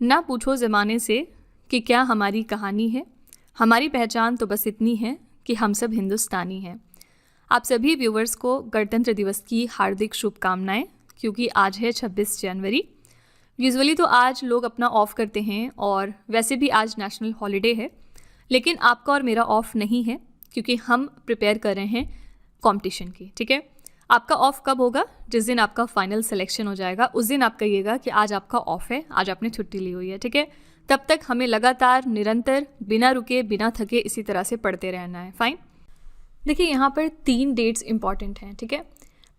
ना पूछो ज़माने से कि क्या हमारी कहानी है, हमारी पहचान तो बस इतनी है कि हम सब हिंदुस्तानी हैं। आप सभी व्यूवर्स को गणतंत्र दिवस की हार्दिक शुभकामनाएं, क्योंकि आज है 26 जनवरी। यूजुअली तो आज लोग अपना ऑफ करते हैं और वैसे भी आज नेशनल हॉलिडे है, लेकिन आपका और मेरा ऑफ नहीं है क्योंकि हम प्रिपेयर कर रहे हैं कंपटीशन की। ठीक है, आपका ऑफ कब होगा? जिस दिन आपका फाइनल सिलेक्शन हो जाएगा उस दिन आप कहिएगा कि आज आपका ऑफ है, आज आपने छुट्टी ली हुई है। ठीक है, तब तक हमें लगातार निरंतर बिना रुके बिना थके इसी तरह से पढ़ते रहना है। फाइन। देखिए, यहाँ पर 3 डेट्स इंपॉर्टेंट हैं। ठीक है,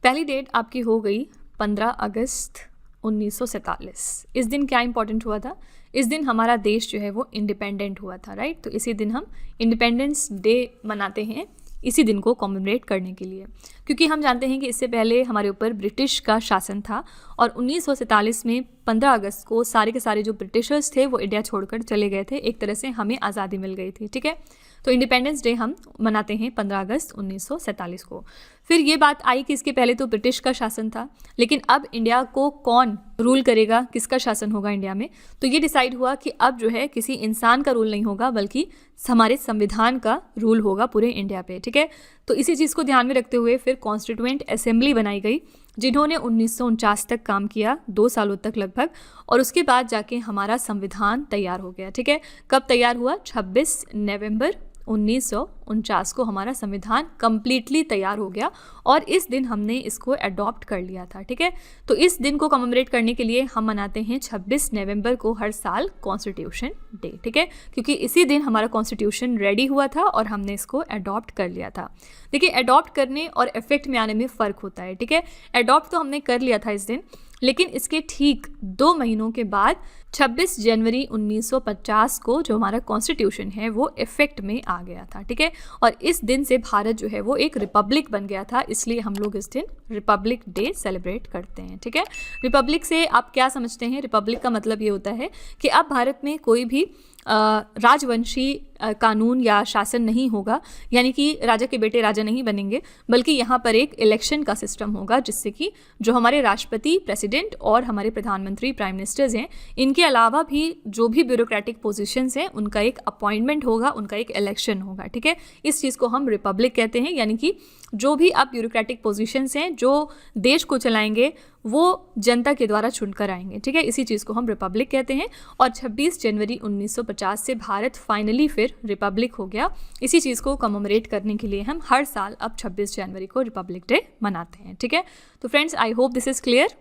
पहली डेट आपकी हो गई 15 अगस्त 1947। इस दिन क्या इंपॉर्टेंट हुआ था? इस दिन हमारा देश जो है वो इंडिपेंडेंट हुआ था, राइट। तो इसी दिन हम इंडिपेंडेंस डे मनाते हैं, इसी दिन को कॉमेमोरेट करने के लिए, क्योंकि हम जानते हैं कि इससे पहले हमारे ऊपर ब्रिटिश का शासन था और 1947 में 15 अगस्त को सारे के सारे जो ब्रिटिशर्स थे वो इंडिया छोड़कर चले गए थे। एक तरह से हमें आज़ादी मिल गई थी। ठीक है, तो इंडिपेंडेंस डे हम मनाते हैं 15 अगस्त 1947 को। फिर ये बात आई कि इसके पहले तो ब्रिटिश का शासन था, लेकिन अब इंडिया को कौन रूल करेगा, किसका शासन होगा इंडिया में? तो ये डिसाइड हुआ कि अब जो है किसी इंसान का रूल नहीं होगा, बल्कि हमारे संविधान का रूल होगा पूरे इंडिया पे। ठीक है, तो इसी चीज़ को ध्यान में रखते हुए फिर कॉन्स्टिट्यूएंट असेंबली बनाई गई, जिन्होंने 1949 तक काम किया, 2 सालों तक लगभग, और उसके बाद जाके हमारा संविधान तैयार हो गया। ठीक है, कब तैयार हुआ? 26 नवंबर 1949 को हमारा संविधान कंप्लीटली तैयार हो गया और इस दिन हमने इसको अडॉप्ट कर लिया था। ठीक है, तो इस दिन को कमेमोरेट करने के लिए हम मनाते हैं 26 नवंबर को हर साल कॉन्स्टिट्यूशन डे। ठीक है, क्योंकि इसी दिन हमारा कॉन्स्टिट्यूशन रेडी हुआ था और हमने इसको अडॉप्ट कर लिया था। देखिए, अडॉप्ट करने और इफेक्ट में आने में फ़र्क होता है। ठीक है, अडॉप्ट तो हमने कर लिया था इस दिन, लेकिन इसके ठीक 2 महीनों के बाद 26 जनवरी 1950 को जो हमारा कॉन्स्टिट्यूशन है वो इफेक्ट में आ गया था। ठीक है, और इस दिन से भारत जो है वो एक रिपब्लिक बन गया था, इसलिए हम लोग इस दिन रिपब्लिक डे सेलिब्रेट करते हैं। ठीक है, रिपब्लिक से आप क्या समझते हैं? रिपब्लिक का मतलब ये होता है कि अब भारत में कोई भी राजवंशी कानून या शासन नहीं होगा, यानी कि राजा के बेटे राजा नहीं बनेंगे, बल्कि यहाँ पर एक इलेक्शन का सिस्टम होगा, जिससे कि जो हमारे राष्ट्रपति, प्रेसिडेंट और हमारे प्रधानमंत्री, प्राइम मिनिस्टर्स हैं, इनके अलावा भी जो भी ब्यूरोक्रेटिक पोजीशंस हैं उनका एक अपॉइंटमेंट होगा, उनका एक इलेक्शन होगा। ठीक है, इस चीज़ को हम रिपब्लिक कहते हैं, यानी कि जो भी अब ब्यूरोक्रेटिक पोजीशंस हैं जो देश को चलाएंगे वो जनता के द्वारा चुनकर आएंगे। ठीक है, इसी चीज़ को हम रिपब्लिक कहते हैं और 26 जनवरी 1950 से भारत फाइनली फिर रिपब्लिक हो गया। इसी चीज़ को कमेमोरेट करने के लिए हम हर साल अब 26 जनवरी को रिपब्लिक डे मनाते हैं। ठीक है, तो friends, I hope this is clear.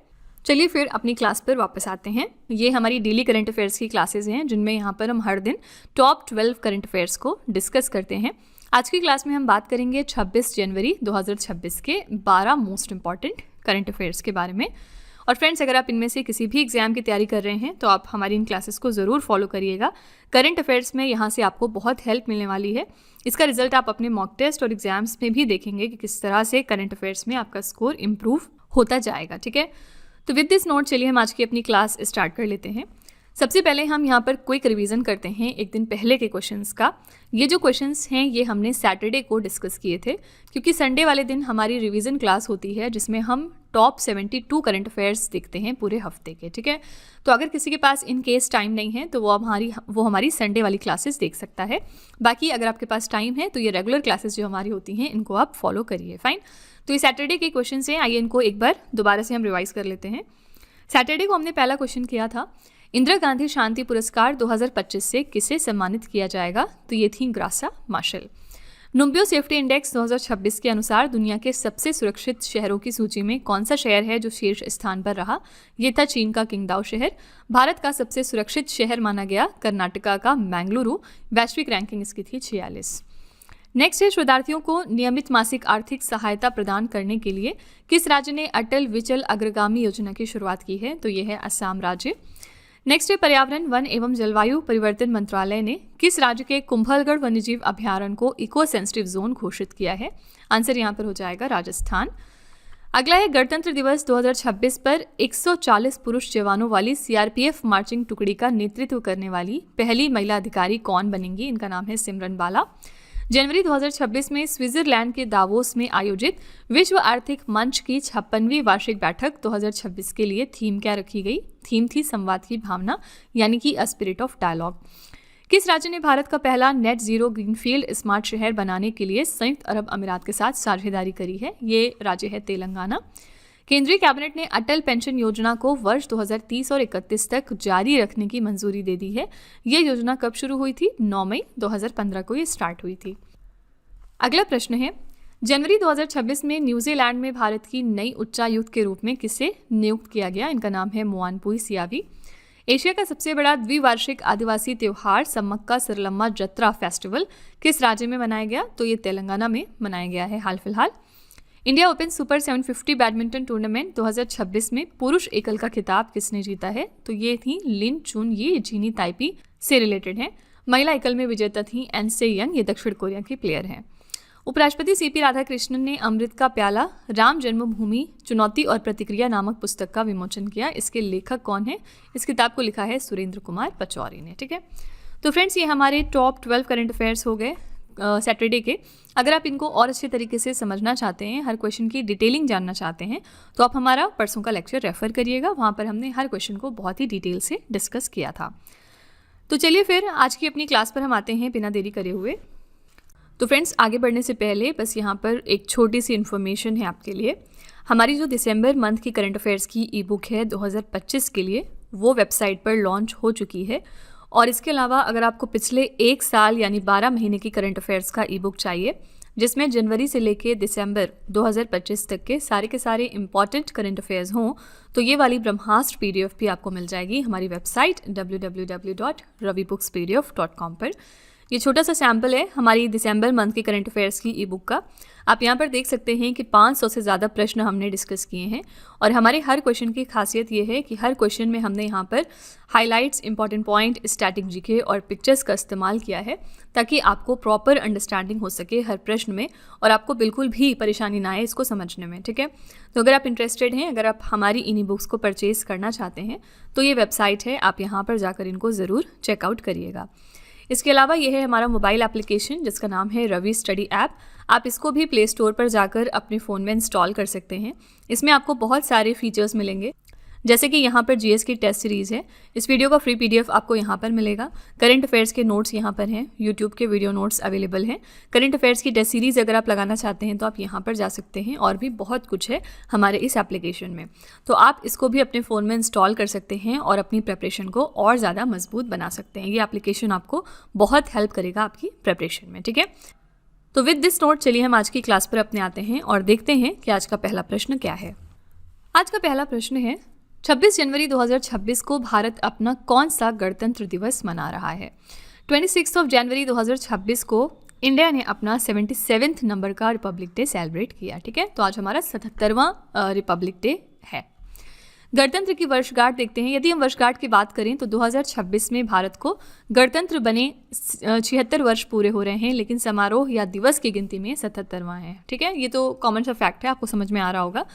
चलिए फिर अपनी क्लास पर वापस आते हैं। ये हमारी डेली करंट अफेयर्स की क्लासेज हैं, जिनमें यहाँ पर हम हर दिन टॉप 12 करंट अफेयर्स को डिस्कस करते हैं। आज की क्लास में हम बात करेंगे 26 जनवरी 2026 के 12 मोस्ट इंपॉर्टेंट करंट अफेयर्स के बारे में। और फ्रेंड्स, अगर आप इनमें से किसी भी एग्जाम की तैयारी कर रहे हैं तो आप हमारी इन क्लासेस को ज़रूर फॉलो करिएगा। करंट अफेयर्स में यहाँ से आपको बहुत हेल्प मिलने वाली है। इसका रिजल्ट आप अपने मॉक टेस्ट और एग्जाम्स में भी देखेंगे कि किस तरह से करंट अफेयर्स में आपका स्कोर इम्प्रूव होता जाएगा। ठीक है, तो विद दिस नोट चलिए हम आज की अपनी क्लास स्टार्ट कर लेते हैं। सबसे पहले हम यहाँ पर क्विक रिवीजन करते हैं एक दिन पहले के क्वेश्चंस का। ये जो क्वेश्चंस हैं ये हमने सैटरडे को डिस्कस किए थे, क्योंकि संडे वाले दिन हमारी रिवीजन क्लास होती है जिसमें हम टॉप 72 करंट अफेयर्स देखते हैं पूरे हफ्ते के। ठीक है, तो अगर किसी के पास इन केस टाइम नहीं है तो वो हमारी संडे वाली क्लासेस देख सकता है। बाकी अगर आपके पास टाइम है तो ये रेगुलर क्लासेस जो हमारी होती हैं इनको आप फॉलो करिए। फाइन, तो ये सैटरडे के क्वेश्चन हैं, आइए इनको एक बार दोबारा से हम रिवाइज कर लेते हैं। सैटरडे को हमने पहला क्वेश्चन किया था, इंदिरा गांधी शांति पुरस्कार 2025 से किसे सम्मानित किया जाएगा? तो ये थी ग्रासा मार्शल। नुम्बियो सेफ्टी इंडेक्स 2026 के अनुसार दुनिया के सबसे सुरक्षित शहरों की सूची में कौन सा शहर है जो शीर्ष स्थान पर रहा? ये था चीन का किंगदाओ शहर। भारत का सबसे सुरक्षित शहर माना गया कर्नाटका का मैंगलुरु। वैश्विक रैंकिंग इसकी थी 46। नेक्स्ट है, शोधार्थियों को नियमित मासिक आर्थिक सहायता प्रदान करने के लिए किस राज्य ने अटल विचल अग्रगामी योजना की शुरुआत की है? तो ये है असम राज्य। नेक्स्ट है, पर्यावरण, वन एवं जलवायु परिवर्तन मंत्रालय ने किस राज्य के कुंभलगढ़ वन्यजीव अभ्यारण्य को इको सेंसिटिव जोन घोषित किया है? आंसर यहाँ पर हो जाएगा राजस्थान। अगला है, गणतंत्र दिवस 2026 पर 140 पुरुष जवानों वाली सीआरपीएफ मार्चिंग टुकड़ी का नेतृत्व करने वाली पहली महिला अधिकारी कौन बनेंगी? इनका नाम है सिमरन बाला। जनवरी 2026 में स्विट्जरलैंड के दावोस में आयोजित विश्व आर्थिक मंच की 56वीं वार्षिक बैठक 2026 के लिए थीम क्या रखी गई? थीम थी संवाद की भावना, यानी कि अ स्पिरिट ऑफ डायलॉग। किस राज्य ने भारत का पहला नेट जीरो ग्रीनफील्ड स्मार्ट शहर बनाने के लिए संयुक्त अरब अमीरात के साथ साझेदारी करी है? ये राज्य है तेलंगाना। केंद्रीय कैबिनेट ने अटल पेंशन योजना को वर्ष 2030 और 31 तक जारी रखने की मंजूरी दे दी है। ये योजना कब शुरू हुई थी? 9 मई 2015 को ये स्टार्ट हुई थी। अगला प्रश्न है, जनवरी 2026 में न्यूजीलैंड में भारत की नई उच्चायुक्त के रूप में किसे नियुक्त किया गया? इनका नाम है मोआनपुई सियावी। एशिया का सबसे बड़ा द्विवार्षिक आदिवासी त्योहार सम्मक्का सरलम्मा जत्रा फेस्टिवल किस राज्य में मनाया गया? तो ये तेलंगाना में मनाया गया है हाल फिलहाल। India open super 750 badminton tournament 2026 में पुरुष एकल का खिताब किसने जीता है? तो ये थी लिन चुन, ये चीनी ताइपी से रिलेटेड है। महिला एकल में विजेता थी एन से यंग, ये दक्षिण कोरिया की प्लेयर हैं। उपराष्ट्रपति सीपी राधाकृष्णन ने अमृत का प्याला राम जन्मभूमि चुनौती और प्रतिक्रिया नामक पुस्तक का विमोचन किया। इसके लेखक कौन है? इस किताब को लिखा है सुरेंद्र कुमार पचौरी ने। ठीक है, तो फ्रेंड्स ये हमारे टॉप 12 करंट अफेयर्स हो गए सैटरडे के। अगर आप इनको और अच्छे तरीके से समझना चाहते हैं, हर क्वेश्चन की डिटेलिंग जानना चाहते हैं, तो आप हमारा परसों का लेक्चर रेफर करिएगा। वहाँ पर हमने हर क्वेश्चन को बहुत ही डिटेल से डिस्कस किया था। तो चलिए फिर आज की अपनी क्लास पर हम आते हैं बिना देरी करे हुए। तो फ्रेंड्स आगे बढ़ने से पहले बस यहाँ पर एक छोटी सी इन्फॉर्मेशन है आपके लिए। हमारी जो दिसंबर मंथ की करंट अफेयर्स की ई बुक है 2025 के लिए, वो वेबसाइट पर लॉन्च हो चुकी है। और इसके अलावा अगर आपको पिछले 1 साल यानी 12 महीने की करंट अफेयर्स का ई बुक चाहिए, जिसमें जनवरी से लेके दिसंबर 2025 तक के सारे इंपॉर्टेंट करंट अफेयर्स हों, तो ये वाली ब्रह्मास्त्र PDF भी आपको मिल जाएगी हमारी वेबसाइट www.ravibooks.pdf.com पर। ये छोटा सा सैम्पल है हमारी दिसंबर मंथ के करंट अफेयर्स की ई बुक का। आप यहाँ पर देख सकते हैं कि 500 से ज़्यादा प्रश्न हमने डिस्कस किए हैं। और हमारे हर क्वेश्चन की खासियत ये है कि हर क्वेश्चन में हमने यहाँ पर highlights, important point, static GK और पिक्चर्स का इस्तेमाल किया है, ताकि आपको प्रॉपर अंडरस्टैंडिंग हो सके हर प्रश्न में और आपको बिल्कुल भी परेशानी ना आए इसको समझने में। ठीक है, तो अगर आप इंटरेस्टेड हैं, अगर आप हमारी इन्हीं बुक्स को परचेज़ करना चाहते हैं, तो ये वेबसाइट है, आप यहाँ पर जाकर इनको ज़रूर चेकआउट करिएगा। इसके अलावा यह है हमारा मोबाइल एप्लीकेशन जिसका नाम है रवि स्टडी ऐप। आप इसको भी प्ले स्टोर पर जाकर अपने फ़ोन में इंस्टॉल कर सकते हैं। इसमें आपको बहुत सारे फीचर्स मिलेंगे, जैसे कि यहाँ पर GS की टेस्ट सीरीज़ है। इस वीडियो का फ्री PDF आपको यहाँ पर मिलेगा। करंट अफेयर्स के नोट्स यहाँ पर हैं, YouTube के वीडियो नोट्स अवेलेबल हैं। करंट अफेयर्स की टेस्ट सीरीज़ अगर आप लगाना चाहते हैं तो आप यहाँ पर जा सकते हैं, और भी बहुत कुछ है हमारे इस एप्लीकेशन में। तो आप इसको भी अपने फ़ोन में इंस्टॉल कर सकते हैं और अपनी प्रेपरेशन को और ज़्यादा मजबूत बना सकते हैं। ये एप्लीकेशन आपको बहुत हेल्प करेगा आपकी प्रेपरेशन में। ठीक है, तो विद दिस नोट चलिए हम आज की क्लास पर अपने आते हैं और देखते हैं कि आज का पहला प्रश्न क्या है। आज का पहला प्रश्न है, 26 जनवरी 2026 को भारत अपना कौन सा गणतंत्र दिवस मना रहा है? 26 जनवरी 2026 को इंडिया ने अपना 77वें नंबर का रिपब्लिक डे सेलिब्रेट किया। ठीक है, तो आज हमारा 77वां रिपब्लिक डे है। गणतंत्र की वर्षगांठ देखते हैं। यदि हम वर्षगांठ की बात करें तो 2026 में भारत को गणतंत्र बने 76 वर्ष पूरे हो रहे हैं, लेकिन समारोह या दिवस की गिनती में 77वां है। ठीक है, ये तो कॉमन सा फैक्ट है, आपको समझ में आ रहा होगा।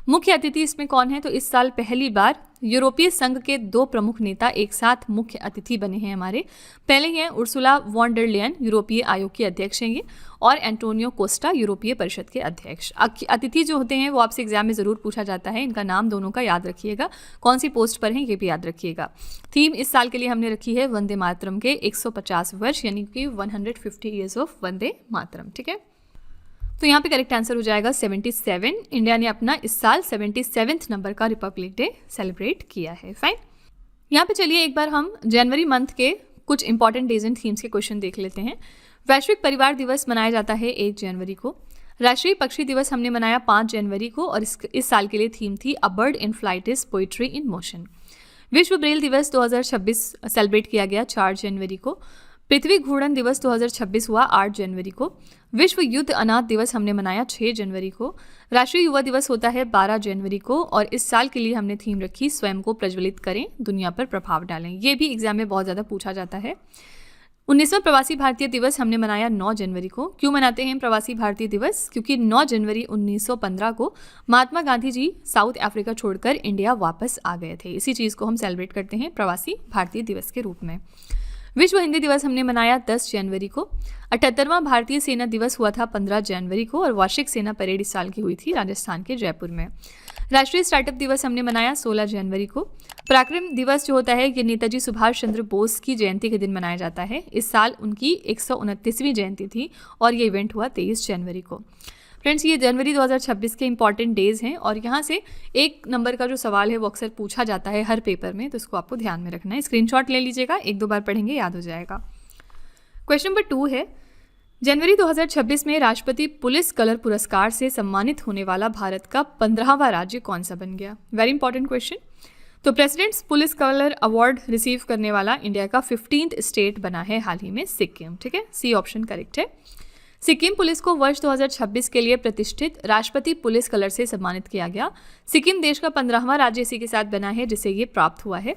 मुख्य अतिथि इसमें कौन है? तो इस साल पहली बार यूरोपीय संघ के 2 प्रमुख नेता एक साथ मुख्य अतिथि बने हैं हमारे। पहले हैं उर्सुला वॉन डर लेयन, यूरोपीय आयोग के अध्यक्ष हैं ये, और एंटोनियो कोस्टा, यूरोपीय परिषद के अध्यक्ष। अतिथि जो होते हैं वो आपसे एग्जाम में ज़रूर पूछा जाता है, इनका नाम दोनों का याद रखिएगा, कौन सी पोस्ट पर हैं ये भी याद रखिएगा। थीम इस साल के लिए हमने रखी है वंदे मातरम के 150 वर्ष, यानी कि 150 ईयर्स ऑफ वंदे मातरम। ठीक है, तो यहाँ पे करेक्ट आंसर हो जाएगा 77। इंडिया ने अपना इस साल 77वें नंबर का रिपब्लिक डे सेलिब्रेट किया है। फाइन, यहाँ पे चलिए एक बार हम जनवरी मंथ के कुछ इंपॉर्टेंट डेज एंड थीम्स के क्वेश्चन देख लेते हैं। वैश्विक परिवार दिवस मनाया जाता है 1 जनवरी को। राष्ट्रीय पक्षी दिवस हमने मनाया 5 जनवरी को, और इस साल के लिए थीम थी a bird in flight is poetry in motion. विश्व ब्रेल दिवस 2026 सेलिब्रेट किया गया 4 जनवरी को। पृथ्वी घूर्णन दिवस 2026 हुआ 8 जनवरी को। विश्व युद्ध अनाथ दिवस हमने मनाया 6 जनवरी को। राष्ट्रीय युवा दिवस होता है 12 जनवरी को, और इस साल के लिए हमने थीम रखी स्वयं को प्रज्वलित करें, दुनिया पर प्रभाव डालें। ये भी एग्जाम में बहुत ज़्यादा पूछा जाता है। 19वां प्रवासी भारतीय दिवस हमने मनाया 9 जनवरी को। क्यों मनाते हैं प्रवासी भारतीय दिवस? क्योंकि 9 जनवरी 1915 को महात्मा गांधी जी साउथ अफ्रीका छोड़कर इंडिया वापस आ गए थे। इसी चीज़ को हम सेलिब्रेट करते हैं प्रवासी भारतीय दिवस के रूप में। विश्व हिंदी दिवस हमने मनाया 10 जनवरी को। 78वां भारतीय सेना दिवस हुआ था 15 जनवरी को और वार्षिक सेना परेड इस साल की हुई थी राजस्थान के जयपुर में। राष्ट्रीय स्टार्टअप दिवस हमने मनाया 16 जनवरी को। पराक्रम दिवस जो होता है ये नेताजी सुभाष चंद्र बोस की जयंती के दिन मनाया जाता है। इस साल उनकी 129वीं जयंती थी और ये इवेंट हुआ 23 जनवरी को। फ्रेंड्स, ये जनवरी 2026 के इंपॉर्टेंट डेज हैं और यहाँ से 1 नंबर का जो सवाल है वो अक्सर पूछा जाता है हर पेपर में, तो इसको आपको ध्यान में रखना है। स्क्रीनशॉट ले लीजिएगा, 1-2 बार पढ़ेंगे याद हो जाएगा। क्वेश्चन नंबर 2 है, जनवरी 2026 में राष्ट्रपति पुलिस कलर पुरस्कार से सम्मानित होने वाला भारत का 15वां राज्य कौन सा बन गया? Very important question. तो presidents police colour award receive करने वाला इंडिया का 15th स्टेट बना है हाल ही में सिक्किम। ठीक है, सी ऑप्शन करेक्ट है। सिक्किम पुलिस को वर्ष 2026 के लिए प्रतिष्ठित राष्ट्रपति पुलिस कलर से सम्मानित किया गया। सिक्किम देश का 15वां राज्य इसी के साथ बना है जिसे ये प्राप्त हुआ है।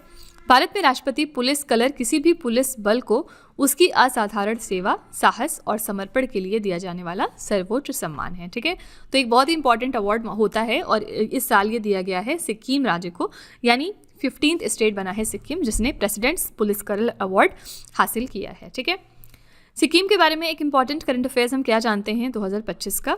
भारत में राष्ट्रपति पुलिस कलर किसी भी पुलिस बल को उसकी असाधारण सेवा, साहस और समर्पण के लिए दिया जाने वाला सर्वोच्च सम्मान है। ठीक है, तो एक बहुत ही इंपॉर्टेंट अवार्ड होता है और इस साल ये दिया गया है सिक्किम राज्य को, यानी 15th स्टेट बना है सिक्किम जिसने प्रेसिडेंट्स पुलिस कलर अवार्ड हासिल किया है। ठीक है, सिक्किम के बारे में एक इंपॉर्टेंट करंट अफेयर्स हम क्या जानते हैं 2025 का।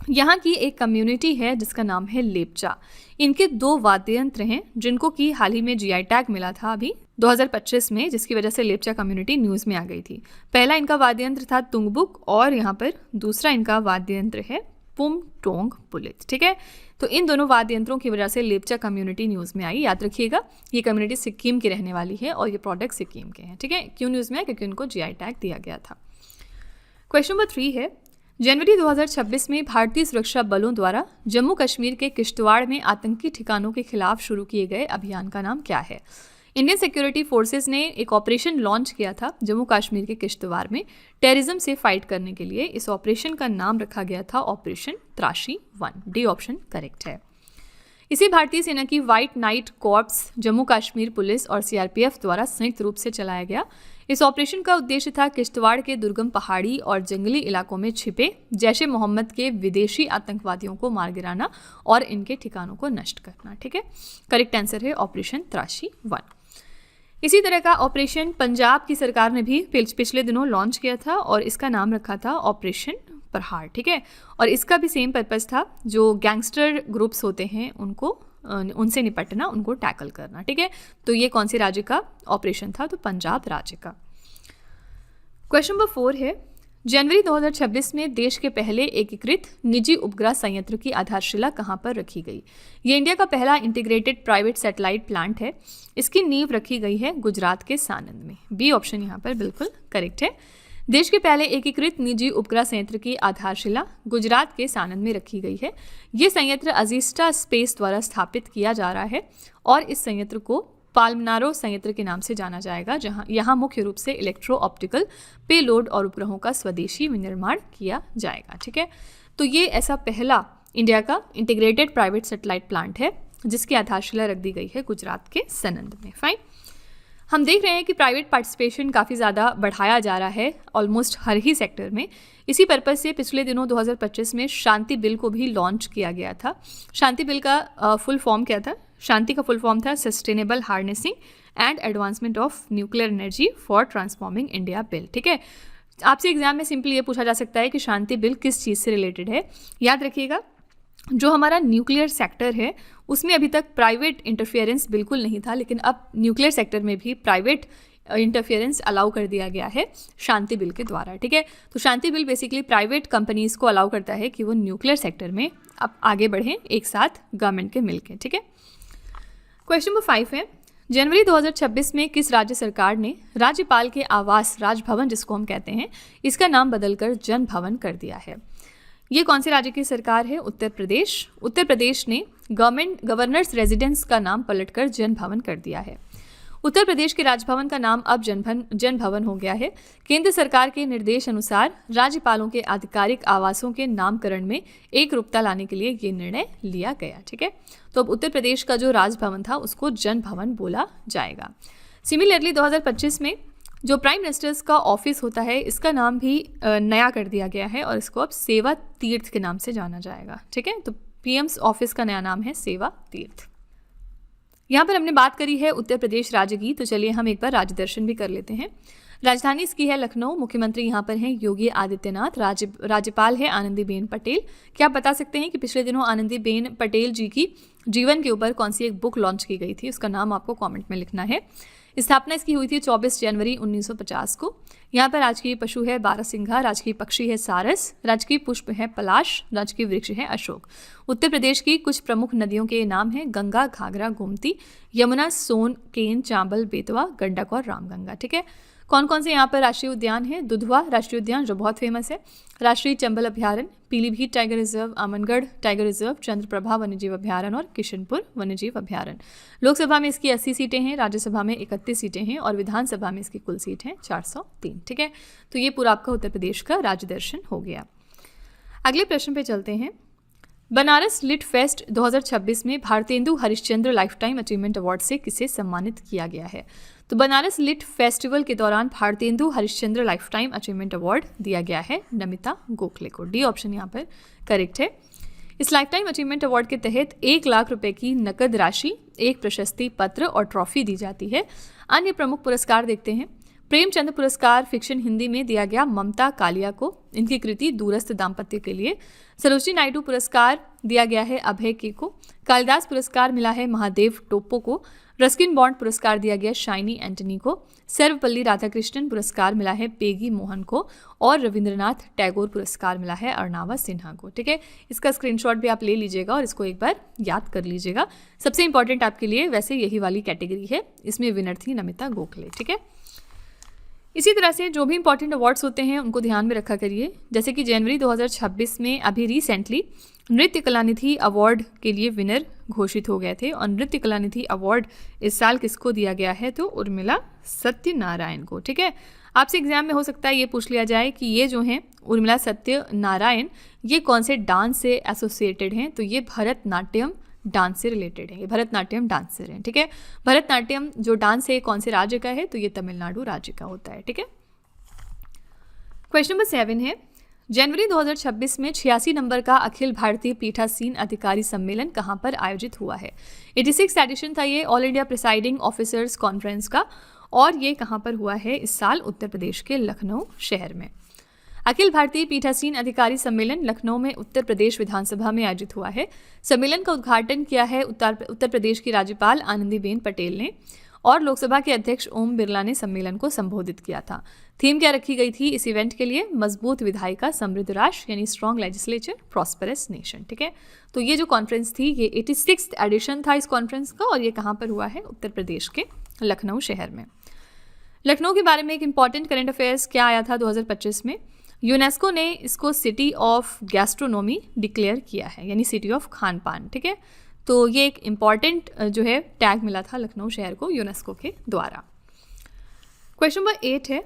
यहाँ की एक कम्युनिटी है जिसका नाम है लेप्चा। इनके 2 वाद्य यंत्र हैं जिनको कि हाल ही में जीआई टैग मिला था अभी 2025 में, जिसकी वजह से लेप्चा कम्युनिटी न्यूज़ में आ गई थी। पहला इनका वाद्य यंत्र था तुंगबुक और यहाँ पर दूसरा इनका वाद्य यंत्र है पुम टोंग पुलित। ठीक है, तो इन दोनों वाद्य यंत्रों की वजह से लेप्चा कम्युनिटी न्यूज़ में आई। याद रखिएगा, ये कम्युनिटी सिक्किम की रहने वाली है और ये प्रोडक्ट सिक्किम के हैं। ठीक है, क्यों न्यूज़ में आया? क्योंकि उनको जीआई टैग दिया गया था। क्वेश्चन नंबर 3 है, जनवरी 2026 में भारतीय सुरक्षा बलों द्वारा जम्मू कश्मीर के किश्तवाड़ में आतंकी ठिकानों के खिलाफ शुरू किए गए अभियान का नाम क्या है? इंडियन सिक्योरिटी फोर्सेस ने एक ऑपरेशन लॉन्च किया था जम्मू कश्मीर के किश्तवाड़ में टेररिज्म से फाइट करने के लिए। इस ऑपरेशन का नाम रखा गया था ऑपरेशन त्राशी 1। डी ऑप्शन करेक्ट है। इसे भारतीय सेना की white night corps, Jammu Kashmir police और सीआरपीएफ द्वारा संयुक्त रूप से चलाया गया। इस ऑपरेशन का उद्देश्य था किश्तवाड़ के दुर्गम पहाड़ी और जंगली इलाकों में छिपे जैश ए मोहम्मद के विदेशी आतंकवादियों को मार गिराना और इनके ठिकानों को नष्ट करना। ठीक है, करेक्ट आंसर है ऑपरेशन त्राशी 1। इसी तरह का ऑपरेशन पंजाब की सरकार ने भी पिछले दिनों लॉन्च किया था और इसका नाम रखा था ऑपरेशन प्रहार। ठीक है, और इसका भी सेम पर्पस था, जो गैंगस्टर ग्रुप्स होते हैं उनसे निपटना, उनको टैकल करना। ठीक है, तो ये कौन से राज्य का ऑपरेशन था? तो पंजाब राज्य का। क्वेश्चन नंबर 4 है, जनवरी 2026 में देश के पहले एकीकृत निजी उपग्रह संयंत्र की आधारशिला कहाँ पर रखी गई? ये इंडिया का पहला इंटीग्रेटेड प्राइवेट सैटेलाइट प्लांट है। इसकी नींव रखी गई है गुजरात के सानंद में। बी ऑप्शन यहाँ पर बिल्कुल करेक्ट है। देश के पहले एकीकृत निजी उपग्रह संयंत्र की आधारशिला गुजरात के सानंद में रखी गई है। ये संयंत्र अजीस्टा स्पेस द्वारा स्थापित किया जा रहा है और इस संयंत्र को पाल्मनारो संयंत्र के नाम से जाना जाएगा, जहां यहाँ मुख्य रूप से इलेक्ट्रो ऑप्टिकल पेलोड और उपग्रहों का स्वदेशी विनिर्माण किया जाएगा। ठीक है, तो ये ऐसा पहला इंडिया का इंटीग्रेटेड प्राइवेट सैटेलाइट प्लांट है जिसकी आधारशिला रख दी गई है गुजरात के सनंद में। फाइन, हम देख रहे हैं कि प्राइवेट पार्टिसिपेशन काफ़ी ज़्यादा बढ़ाया जा रहा है ऑलमोस्ट हर ही सेक्टर में। इसी पर्पज़ से पिछले दिनों 2025 में शांति बिल को भी लॉन्च किया गया था। शांति बिल का फुल फॉर्म क्या था? शांति का फुल फॉर्म था sustainable harnessing and advancement of nuclear energy for transforming India bill. ठीक है, आपसे एग्जाम में सिंपली ये पूछा जा सकता है कि शांति बिल किस चीज़ से रिलेटेड है। याद रखिएगा, जो हमारा न्यूक्लियर सेक्टर है उसमें अभी तक प्राइवेट इंटरफेरेंस बिल्कुल नहीं था, लेकिन अब न्यूक्लियर सेक्टर में भी प्राइवेट इंटरफेरेंस अलाउ कर दिया गया है शांति बिल के द्वारा। ठीक है, तो शांति बिल बेसिकली प्राइवेट कंपनीज़ को अलाउ करता है कि वो न्यूक्लियर सेक्टर में अब आगे बढ़ें एक साथ गवर्नमेंट के मिलकर। ठीक है, क्वेश्चन नंबर 5 है, जनवरी 2026 में किस राज्य सरकार ने राज्यपाल के आवास राजभवन, जिसको हम कहते हैं, इसका नाम बदलकर जन भवन कर दिया है? ये कौन से राज्य की सरकार है? उत्तर प्रदेश। उत्तर प्रदेश ने गवर्नर्स रेजिडेंस का नाम पलटकर जन भवन कर दिया है। उत्तर प्रदेश के राजभवन का नाम अब जन भवन हो गया है। केंद्र सरकार के निर्देश अनुसार राज्यपालों के आधिकारिक आवासों के नामकरण में एक रूपता लाने के लिए ये निर्णय लिया गया। ठीक है, तो अब उत्तर प्रदेश का जो राजभवन था उसको जन भवन बोला जाएगा। सिमिलरली 2025 में जो प्राइम मिनिस्टर्स का ऑफिस होता है इसका नाम भी नया कर दिया गया है और इसको अब सेवा तीर्थ के नाम से जाना जाएगा। ठीक है, तो पीएम्स ऑफिस का नया नाम है सेवा तीर्थ। यहाँ पर हमने बात करी है उत्तर प्रदेश राज्य की, तो चलिए हम एक बार राज्य दर्शन भी कर लेते हैं। राजधानी इसकी है लखनऊ, मुख्यमंत्री यहाँ पर हैं योगी आदित्यनाथ, राज्यपाल है आनंदीबेन पटेल। क्या आप बता सकते हैं कि पिछले दिनों आनंदीबेन पटेल जी की जीवन के ऊपर कौन सी एक बुक लॉन्च की गई थी? उसका नाम आपको कमेंट में लिखना है। स्थापना इसकी हुई थी 24 जनवरी 1950 को। यहाँ पर राजकीय पशु है बारहसिंघा, राजकीय पक्षी है सारस, राजकीय पुष्प है पलाश, राजकीय वृक्ष है अशोक। उत्तर प्रदेश की कुछ प्रमुख नदियों के नाम हैं गंगा, घाघरा, गोमती, यमुना, सोन, केन, चांबल, बेतवा, गंडक और रामगंगा। ठीक है, कौन कौन से यहाँ पर राष्ट्रीय उद्यान है? दुधवा राष्ट्रीय उद्यान जो बहुत फेमस है, राष्ट्रीय चंबल अभ्यारण्य, Pilibhit tiger reserve, Amangarh tiger reserve, Chandraprabha वन्यजीव अभ्यारण्य और किशनपुर वन्यजीव अभ्यारण्य। लोकसभा में इसकी 80 सीटें हैं, राज्यसभा में 31 सीटें हैं और विधानसभा में इसकी कुल सीट है 403। ठीक है, तो ये पूरा आपका उत्तर प्रदेश का राज्य दर्शन हो गया। अगले प्रश्न पे चलते हैं। बनारस लिट फेस्ट 2026 में Bharatendu Harishchandra lifetime achievement award से किसे सम्मानित किया गया है? तो बनारस लिट फेस्टिवल के दौरान Bharatendu Harishchandra lifetime achievement award दिया गया है नमिता गोखले को। डी ऑप्शन यहाँ पर करेक्ट है। इस लाइफटाइम अचीवमेंट अवार्ड के तहत 1 लाख रुपए की नकद राशि, एक प्रशस्ति पत्र और ट्रॉफी दी जाती है। अन्य प्रमुख पुरस्कार देखते हैं। प्रेमचंद पुरस्कार फिक्शन हिंदी में दिया गया ममता कालिया को, इनकी कृति दूरस्थ दाम्पत्य के लिए। सरोजिनी नायडू पुरस्कार दिया गया है अभय के को। कालिदास पुरस्कार मिला है महादेव टोप्पो को। रस्किन बॉन्ड पुरस्कार दिया गया शाइनी एंटनी को। सर्वपल्ली राधाकृष्णन पुरस्कार मिला है पेगी मोहन को और रविंद्रनाथ टैगोर पुरस्कार मिला है अर्नावा सिन्हा को। ठीक है, इसका स्क्रीनशॉट भी आप ले लीजिएगा और इसको एक बार याद कर लीजिएगा। सबसे इंपॉर्टेंट आपके लिए वैसे यही वाली कैटेगरी है, इसमें विनर थी नमिता गोखले। ठीक है, इसी तरह से जो भी इंपॉर्टेंट अवार्ड्स होते हैं उनको ध्यान में रखा करिए। जैसे कि जनवरी 2026 में अभी रिसेंटली नृत्य कलानिधि अवार्ड के लिए विनर घोषित हो गए थे और नृत्य कलानिधि अवार्ड इस साल किसको दिया गया है? तो उर्मिला सत्यनारायण को। ठीक है, आपसे एग्जाम में हो सकता है ये पूछ लिया जाए कि ये जो हैं उर्मिला सत्यनारायण ये कौन से डांस से एसोसिएटेड हैं? तो ये भरतनाट्यम डांस से रिलेटेड है, ये भरतनाट्यम डांसर हैं। ठीक है, भरतनाट्यम जो डांस है कौन से राज्य का है? तो ये तमिलनाडु राज्य का होता है। ठीक है, क्वेश्चन नंबर 7 है। जनवरी 2026 में 86 नंबर का अखिल भारतीय पीठासीन अधिकारी सम्मेलन कहाँ पर आयोजित हुआ है? 86 एडिशन था ये all India presiding officers conference का और ये कहाँ पर हुआ है इस साल? उत्तर प्रदेश के लखनऊ शहर में। अखिल भारतीय पीठासीन अधिकारी सम्मेलन लखनऊ में उत्तर प्रदेश विधानसभा में आयोजित हुआ है। सम्मेलन का उद्घाटन किया है उत्तर प्रदेश की राज्यपाल आनंदीबेन पटेल ने और लोकसभा के अध्यक्ष ओम बिरला ने सम्मेलन को संबोधित किया था। थीम क्या रखी गई थी इस इवेंट के लिए? मजबूत विधायिका समृद्ध राष्ट्र, यानी स्ट्रॉन्ग लेजिस्लेचर प्रॉस्पेरस नेशन। ठीक है, तो ये जो कॉन्फ्रेंस थी ये 86th एडिशन था इस कॉन्फ्रेंस का और ये कहाँ पर हुआ है? उत्तर प्रदेश के लखनऊ शहर में। लखनऊ के बारे में एक इंपॉर्टेंट करंट अफेयर्स क्या आया था 2025 में? यूनेस्को ने इसको सिटी ऑफ गैस्ट्रोनोमी डिक्लेयर किया है, यानी सिटी ऑफ खान पान। ठीक है, तो ये एक इम्पॉर्टेंट जो है टैग मिला था लखनऊ शहर को यूनेस्को के द्वारा। क्वेश्चन नंबर 8 है।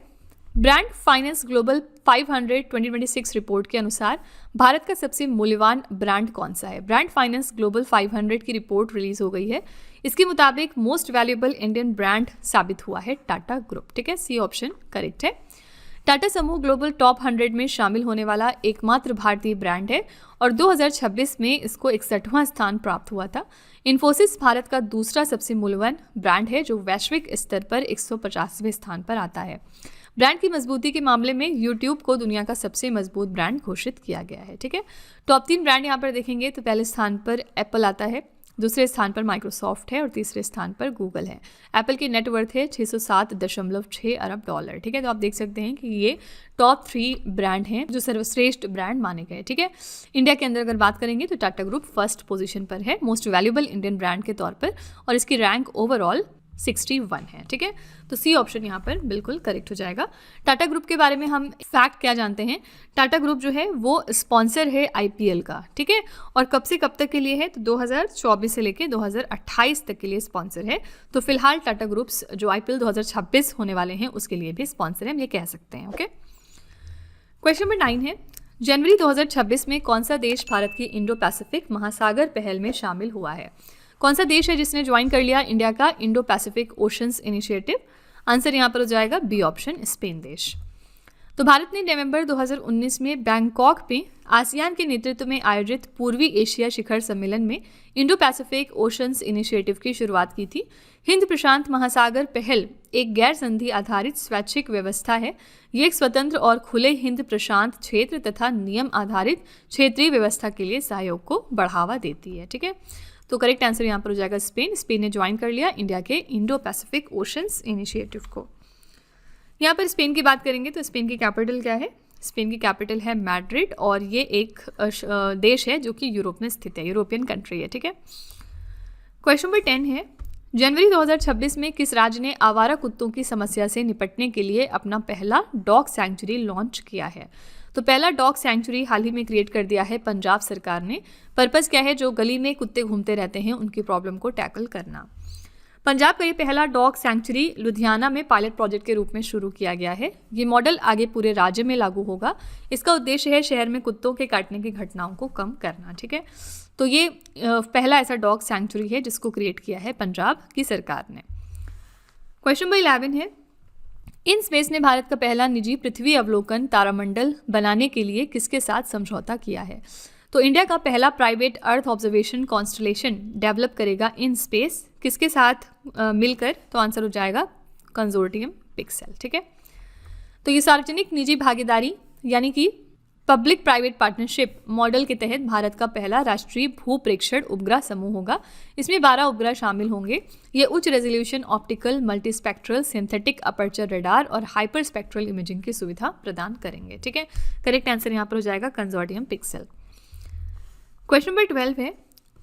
ब्रांड फाइनेंस ग्लोबल 500 2026 रिपोर्ट के अनुसार भारत का सबसे मूल्यवान ब्रांड कौन सा है? ब्रांड फाइनेंस ग्लोबल 500 की रिपोर्ट रिलीज हो गई है। इसके मुताबिक मोस्ट वैल्यूएबल इंडियन ब्रांड साबित हुआ है टाटा ग्रुप। ठीक है, सी ऑप्शन करेक्ट है। टाटा समूह ग्लोबल टॉप 100 में शामिल होने वाला एकमात्र भारतीय ब्रांड है और 2026 में इसको 61वां स्थान प्राप्त हुआ था। इन्फोसिस भारत का दूसरा सबसे मूल्यवान ब्रांड है जो वैश्विक स्तर पर 150वें स्थान पर आता है। ब्रांड की मजबूती के मामले में यूट्यूब को दुनिया का सबसे मजबूत ब्रांड घोषित किया गया है। ठीक है, टॉप 3 ब्रांड यहाँ पर देखेंगे तो पहले स्थान पर एप्पल आता है, दूसरे स्थान पर माइक्रोसॉफ्ट है और तीसरे स्थान पर गूगल है। एप्पल की नेटवर्थ है $607.6 अरब। ठीक है, तो आप देख सकते हैं कि ये टॉप 3 ब्रांड हैं जो सर्वश्रेष्ठ ब्रांड माने गए। ठीक है, इंडिया के अंदर अगर बात करेंगे तो टाटा ग्रुप फर्स्ट पोजीशन पर है मोस्ट वैल्यूएबल इंडियन ब्रांड के तौर पर और इसकी रैंक ओवरऑल 61 है। ठीक है, तो सी ऑप्शन यहाँ पर बिल्कुल करेक्ट हो जाएगा। टाटा ग्रुप के बारे में हम फैक्ट क्या जानते हैं? टाटा ग्रुप जो है वो स्पॉन्सर है IPL का। ठीक है, और कब से कब तक के लिए है? तो 2024 से लेकर 2028 तक के लिए स्पॉन्सर है। तो फिलहाल टाटा ग्रुप्स जो IPL 2026 होने वाले हैं उसके लिए भी स्पॉन्सर है, हम ये कह सकते हैं। ओके, क्वेश्चन नंबर 9 है। जनवरी 2026 में कौन सा देश भारत की इंडो पैसिफिक महासागर पहल में शामिल हुआ है? कौन सा देश है जिसने ज्वाइन कर लिया इंडिया का Indo Pacific oceans initiative? Answer यहाँ पर हो जाएगा बी ऑप्शन, स्पेन देश। तो भारत ने नवंबर 2019 में बैंकॉक में आसियान के नेतृत्व में आयोजित पूर्वी एशिया शिखर सम्मेलन में इंडो पैसिफिक ओशंस इनिशिएटिव की शुरुआत की थी। हिंद प्रशांत महासागर पहल एक गैर संधि आधारित स्वैच्छिक व्यवस्था है। ये एक स्वतंत्र और खुले हिंद प्रशांत क्षेत्र तथा नियम आधारित क्षेत्रीय व्यवस्था के लिए सहयोग को बढ़ावा देती है। ठीक है, तो करेक्ट आंसर यहाँ पर हो जाएगा स्पेन। स्पेन ने ज्वाइन कर लिया इंडिया के इंडो पैसिफिक ओशंस इनिशिएटिव को। यहाँ पर स्पेन की बात करेंगे तो स्पेन की कैपिटल क्या है? स्पेन की कैपिटल है मैड्रिड और ये एक देश है जो कि यूरोप में स्थित है, यूरोपियन कंट्री है। ठीक है, क्वेश्चन नंबर 10 है, जनवरी 2026 में किस राज्य ने आवारा कुत्तों की समस्या से निपटने के लिए अपना पहला डॉग सैंक्चुरी लॉन्च किया है? तो पहला डॉग सैंक्चुरी हाल ही में क्रिएट कर दिया है पंजाब सरकार ने। पर्पस क्या है? जो गली में कुत्ते घूमते रहते हैं उनकी प्रॉब्लम को टैकल करना। पंजाब का ये पहला डॉग सैंक्चुरी लुधियाना में पायलट प्रोजेक्ट के रूप में शुरू किया गया है। ये मॉडल आगे पूरे राज्य में लागू होगा। इसका उद्देश्य है शहर में कुत्तों के काटने की घटनाओं को कम करना। ठीक है, तो ये पहला ऐसा डॉग सैंक्चुरी है जिसको क्रिएट किया है पंजाब की सरकार ने। क्वेश्चन नंबर 11 है, इन स्पेस ने भारत का पहला निजी पृथ्वी अवलोकन तारामंडल बनाने के लिए किसके साथ समझौता किया है? तो इंडिया का पहला private earth observation constellation develop करेगा इन स्पेस, किसके साथ मिलकर? तो आंसर हो जाएगा कंसोर्टियम पिक्सेल। ठीक है, तो ये सार्वजनिक निजी भागीदारी यानी कि पब्लिक प्राइवेट पार्टनरशिप मॉडल के तहत भारत का पहला राष्ट्रीय भू प्रेक्षण उपग्रह समूह होगा। इसमें 12 उपग्रह शामिल होंगे। ये उच्च resolution optical, multispectral, synthetic aperture radar और हाइपर स्पेक्ट्रल इमेजिंग की सुविधा प्रदान करेंगे। ठीक है, करेक्ट आंसर यहाँ पर हो जाएगा कंसोर्टियम पिक्सेल। क्वेश्चन नंबर 12 है,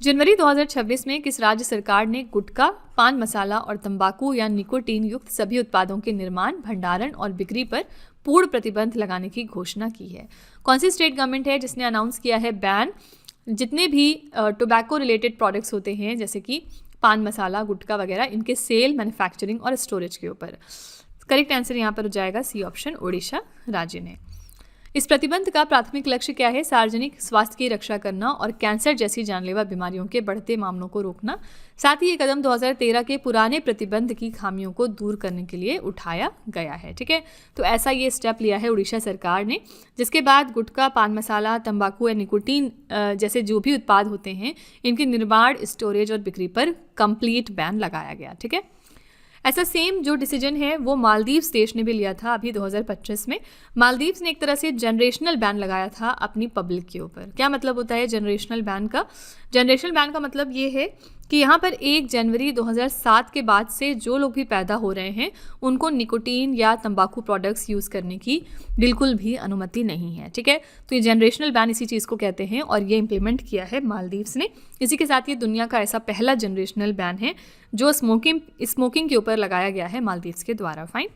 जनवरी 2026 में किस राज्य सरकार ने गुटखा, पान मसाला और तंबाकू या निकोटीन युक्त सभी उत्पादों के निर्माण, भंडारण और बिक्री पर पूर्ण प्रतिबंध लगाने की घोषणा की है? कौन सी स्टेट गवर्नमेंट है जिसने अनाउंस किया है बैन जितने भी टोबैको रिलेटेड प्रोडक्ट्स होते हैं जैसे कि पान मसाला, गुटखा वगैरह, इनके सेल, मैन्युफैक्चरिंग और स्टोरेज के ऊपर? करेक्ट आंसर यहाँ पर हो जाएगा सी ऑप्शन, ओडिशा राज्य ने। इस प्रतिबंध का प्राथमिक लक्ष्य क्या है? सार्वजनिक स्वास्थ्य की रक्षा करना और कैंसर जैसी जानलेवा बीमारियों के बढ़ते मामलों को रोकना। साथ ही ये कदम 2013 के पुराने प्रतिबंध की खामियों को दूर करने के लिए उठाया गया है। ठीक है, तो ऐसा ये स्टेप लिया है उड़ीसा सरकार ने, जिसके बाद गुटखा, पान मसाला, तंबाकू या निकोटीन जैसे जो भी उत्पाद होते हैं इनके निर्माण, स्टोरेज और बिक्री पर कंप्लीट बैन लगाया गया। ठीक है, ऐसा सेम जो डिसीजन है वो मालदीव्स देश ने भी लिया था अभी 2025 में। मालदीव्स ने एक तरह से जनरेशनल बैन लगाया था अपनी पब्लिक के ऊपर। क्या मतलब होता है जनरेशनल बैन का? जनरेशनल बैन का मतलब ये है कि यहाँ पर 1 जनवरी 2007 के बाद से जो लोग भी पैदा हो रहे हैं उनको निकोटीन या तंबाकू प्रोडक्ट्स यूज़ करने की बिल्कुल भी अनुमति नहीं है। ठीक है, तो ये जनरेशनल बैन इसी चीज़ को कहते हैं और ये इम्प्लीमेंट किया है मालदीव्स ने। इसी के साथ ये दुनिया का ऐसा पहला जनरेशनल बैन है जो स्मोकिंग के ऊपर लगाया गया है मालदीव्स के द्वारा। फाइन,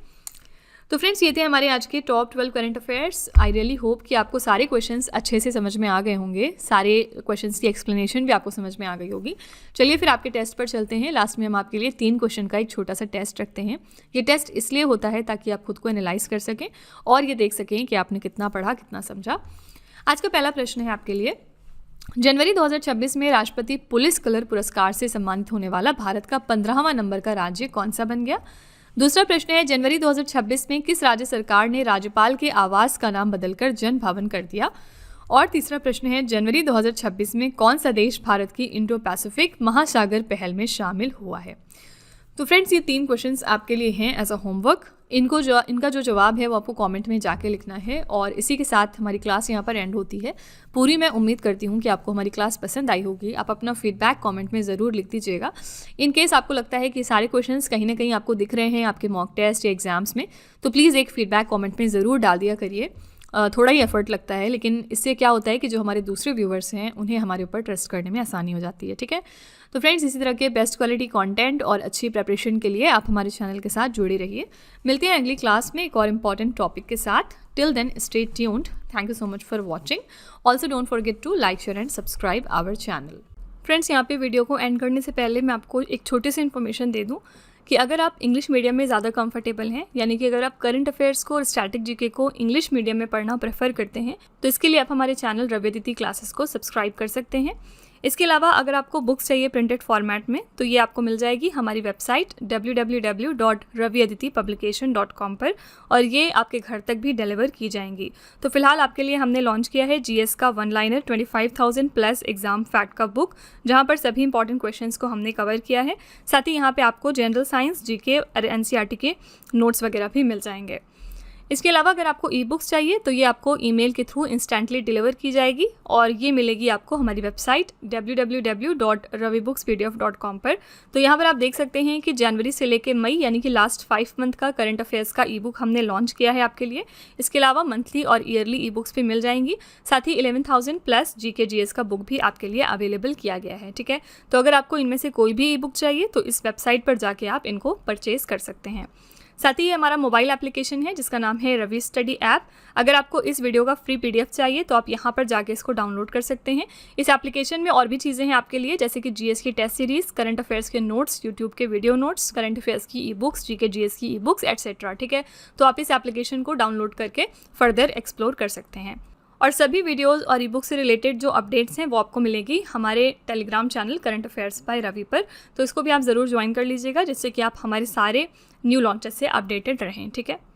तो फ्रेंड्स ये थे हमारे आज के top 12 current affairs. I really hope कि आपको सारे क्वेश्चंस अच्छे से समझ में आ गए होंगे, सारे क्वेश्चंस की एक्सप्लेनेशन भी आपको समझ में आ गई होगी। चलिए फिर आपके टेस्ट पर चलते हैं। लास्ट में हम आपके लिए 3 क्वेश्चन का एक छोटा सा टेस्ट रखते हैं। ये टेस्ट इसलिए होता है ताकि आप खुद को एनालाइज कर सकें और ये देख सकें कि आपने कितना पढ़ा, कितना समझा। आज का पहला प्रश्न है आपके लिए, जनवरी 2026 में राष्ट्रपति पुलिस कलर पुरस्कार से सम्मानित होने वाला भारत का 15वां नंबर का राज्य कौन सा बन गया? दूसरा प्रश्न है, जनवरी 2026 में किस राज्य सरकार ने राज्यपाल के आवास का नाम बदलकर जन भवन कर दिया? और तीसरा प्रश्न है, जनवरी 2026 में कौन सा देश भारत की इंडो पैसिफिक महासागर पहल में शामिल हुआ है? तो फ्रेंड्स ये 3 क्वेश्चंस आपके लिए हैं एज अ होमवर्क। इनका जो जवाब है वो आपको कमेंट में जाके लिखना है और इसी के साथ हमारी क्लास यहाँ पर एंड होती है। पूरी मैं उम्मीद करती हूँ कि आपको हमारी क्लास पसंद आई होगी। आप अपना फीडबैक कमेंट में ज़रूर लिख दीजिएगा। इन केस आपको लगता है कि सारे क्वेश्चंस कहीं ना कहीं आपको दिख रहे हैं आपके मॉक टेस्ट या एग्जाम्स में, तो प्लीज़ एक फीडबैक कमेंट में ज़रूर डाल दिया करिए। थोड़ा ही एफर्ट लगता है लेकिन इससे क्या होता है कि जो हमारे दूसरे व्यूवर्स हैं उन्हें हमारे ऊपर ट्रस्ट करने में आसानी हो जाती है। ठीक है, तो फ्रेंड्स इसी तरह के बेस्ट क्वालिटी कंटेंट और अच्छी प्रिपरेशन के लिए आप हमारे चैनल के साथ जुड़े रहिए। मिलते हैं अगली क्लास में एक और इम्पॉर्टेंट टॉपिक के साथ। Till then stay tuned. Thank you so much for watching. Also don't forget to like, share and subscribe our channel. Friends यहाँ पे वीडियो को एंड करने से पहले मैं आपको एक छोटी सी इन्फॉर्मेशन दे दूँ कि अगर आप इंग्लिश मीडियम में ज़्यादा कंफर्टेबल हैं, यानी कि अगर आप करंट अफेयर्स को और स्टैटिक जीके को इंग्लिश मीडियम में पढ़ना प्रेफर करते हैं, तो इसके लिए आप हमारे चैनल रवि अदिति क्लासेस को सब्सक्राइब कर सकते हैं। इसके अलावा अगर आपको बुक्स चाहिए प्रिंटेड फॉर्मेट में तो ये आपको मिल जाएगी हमारी वेबसाइट www.raviaditipublication.com पर, और ये आपके घर तक भी डिलीवर की जाएंगी। तो फिलहाल आपके लिए हमने लॉन्च किया है जीएस का one liner 25,000 plus exam fact का बुक, जहाँ पर सभी इंपॉर्टेंट क्वेश्चंस को हमने कवर किया है। साथ ही यहाँ पे आपको जनरल साइंस, जीके और एनसीईआरटी के नोट्स वगैरह भी मिल जाएंगे। इसके अलावा अगर आपको ई बुक्स चाहिए तो ये आपको ईमेल के थ्रू इंस्टेंटली डिलीवर की जाएगी, और ये मिलेगी आपको हमारी वेबसाइट www.ravibookspdf.com पर। तो यहाँ पर आप देख सकते हैं कि जनवरी से लेकर मई यानी कि लास्ट 5 मंथ का करंट अफेयर्स का ई बुक हमने लॉन्च किया है आपके लिए। इसके अलावा मंथली और ईयरली ई बुक्स भी मिल जाएंगी। साथ ही 11,000 प्लस जीके जीएस का बुक भी आपके लिए अवेलेबल किया गया है। ठीक है, तो अगर आपको इनमें से कोई भी ई बुक चाहिए तो इस वेबसाइट पर जाके आप इनको परचेज कर सकते हैं। साथ ही ये हमारा मोबाइल एप्लीकेशन है जिसका नाम है रवि स्टडी ऐप। अगर आपको इस वीडियो का फ्री पीडीएफ चाहिए तो आप यहाँ पर जाके इसको डाउनलोड कर सकते हैं। इस एप्लीकेशन में और भी चीज़ें हैं आपके लिए, जैसे कि जीएस की टेस्ट सीरीज़, करंट अफेयर्स के नोट्स, यूट्यूब के वीडियो नोट्स, करंट अफेयर्स की ई बुक्स, जीके जीएस की ई बुक्स एटसेट्रा। ठीक है, तो आप इस एप्लीकेशन को डाउनलोड करके फर्दर एक्सप्लोर कर सकते हैं। और सभी वीडियोस और ई बुक से रिलेटेड जो अपडेट्स हैं वो आपको मिलेगी हमारे Telegram channel current affairs by Ravi पर। तो इसको भी आप ज़रूर ज्वाइन कर लीजिएगा, जिससे कि आप हमारे सारे न्यू लॉन्चेस से अपडेटेड रहें। ठीक है।